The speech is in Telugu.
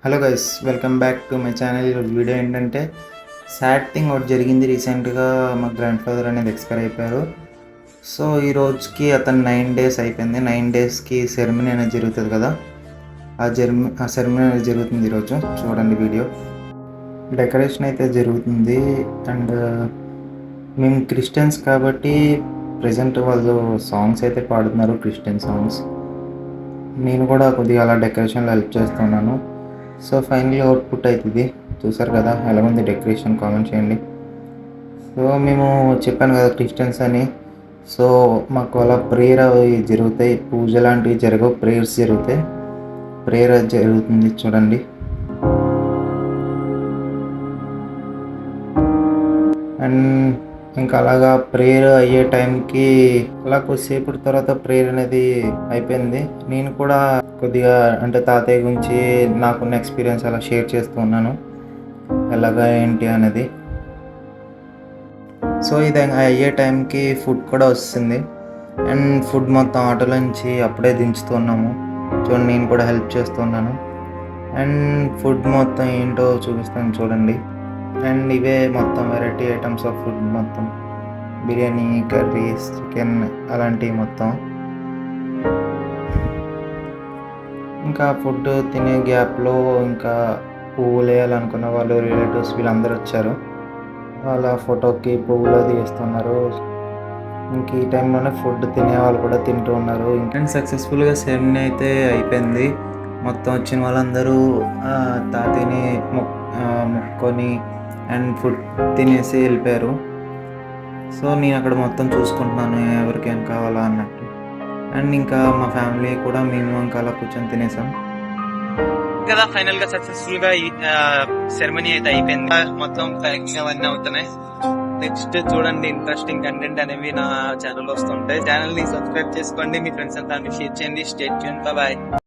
Hello guys, welcome back to my channel. ఈరోజు వీడియో ఏంటంటే సాడ్ థింగ్ ఒకటి జరిగింది. రీసెంట్గా మా గ్రాండ్ ఫాదర్ అనేది ఎక్స్పైర్ అయిపోయారు. సో ఈ రోజుకి అతను 9 days అయిపోయింది. 9 daysకి సెరమనీ అనేది జరుగుతుంది కదా, ఆ సెరమనీ అనేది జరుగుతుంది ఈరోజు. చూడండి వీడియో. డెకరేషన్ అయితే జరుగుతుంది. అండ్ మేము క్రిస్టియన్స్ కాబట్టి ప్రజెంట్ వాళ్ళు సాంగ్స్ అయితే పాడుతున్నారు, క్రిస్టియన్ సాంగ్స్. నేను కూడా కొద్దిగా అలా డెకరేషన్లో హెల్ప్ చేస్తున్నాను. సో ఫైనల్ అవుట్పుట్ అవుతుంది. చూసారు కదా ఎలా ఉంది డెకరేషన్, కామెంట్ చేయండి. సో మేము చెప్పాను కదా క్రిస్టియన్స్ అని. సో మాకు అలా ప్రేయర్ అవి జరుగుతాయి, పూజ లాంటివి జరగవు, ప్రేయర్స్ జరుగుతాయి. ప్రేయర్ జరుగుతుంది చూడండి. అండ్ ఇంకా అలాగా ప్రేయర్ అయ్యే టైంకి అలా కొద్దిసేపటి తర్వాత ప్రేయర్ అనేది అయిపోయింది. నేను కూడా కొద్దిగా అంటే తాతయ్య గురించి నాకున్న ఎక్స్పీరియన్స్ అలా షేర్ చేస్తూ ఉన్నాను, ఎలాగా ఏంటి అనేది. సో ఇది అయ్యే టైంకి ఫుడ్ కూడా వస్తుంది. అండ్ ఫుడ్ మొత్తం ఆటోలో నుంచి అప్పుడే దించుతున్నాము. చూడండి, నేను కూడా హెల్ప్ చేస్తున్నాను. అండ్ ఫుడ్ మొత్తం ఏంటో చూపిస్తాను చూడండి. అండ్ ఇవే మొత్తం వెరైటీ ఐటమ్స్ ఆఫ్ ఫుడ్, మొత్తం బిర్యానీ, కర్రీస్, చికెన్ అలాంటివి మొత్తం. ఇంకా ఫుడ్ తినే గ్యాప్లో ఇంకా పువ్వులు వేయాలనుకున్న వాళ్ళు రిలేటివ్స్ వీళ్ళందరూ వచ్చారు. వాళ్ళ ఫోటోకి పువ్వులు అది వేస్తున్నారు. ఇంక ఈ టైంలోనే ఫుడ్ తినే వాళ్ళు కూడా తింటూ ఉన్నారు. ఇంకా సక్సెస్ఫుల్గా సెరమనీ అయితే అయిపోయింది. మొత్తం వచ్చిన వాళ్ళందరూ తాతయ్యని మొక్కుకొని అండ్ ఫుడ్ తినేసి వెళ్ళిపోయారు. సో నేను అక్కడ మొత్తం చూసుకుంటున్నాను ఎవరికేం కావాలా అన్నట్టు. అండ్ ఇంకా మా ఫ్యామిలీ కూడా మేము ఇంకా అలా కూర్చొని తినేసాం కదా. ఫైనల్ గా సక్సెస్ఫుల్ గా సెరమనీ అయితే అయిపోయింది. మొత్తం ప్యాకింగ్ అవన్నీ అవుతున్నాయి. నెక్స్ట్ చూడండి, ఇంట్రెస్టింగ్ కంటెంట్ అనేవి నా ఛానల్ వస్తుంటాయి. ఛానల్ ని సబ్స్క్రైబ్ చేసుకోండి, మీ ఫ్రెండ్స్ అంతా షేర్ చేయండి. Stay tune, bye.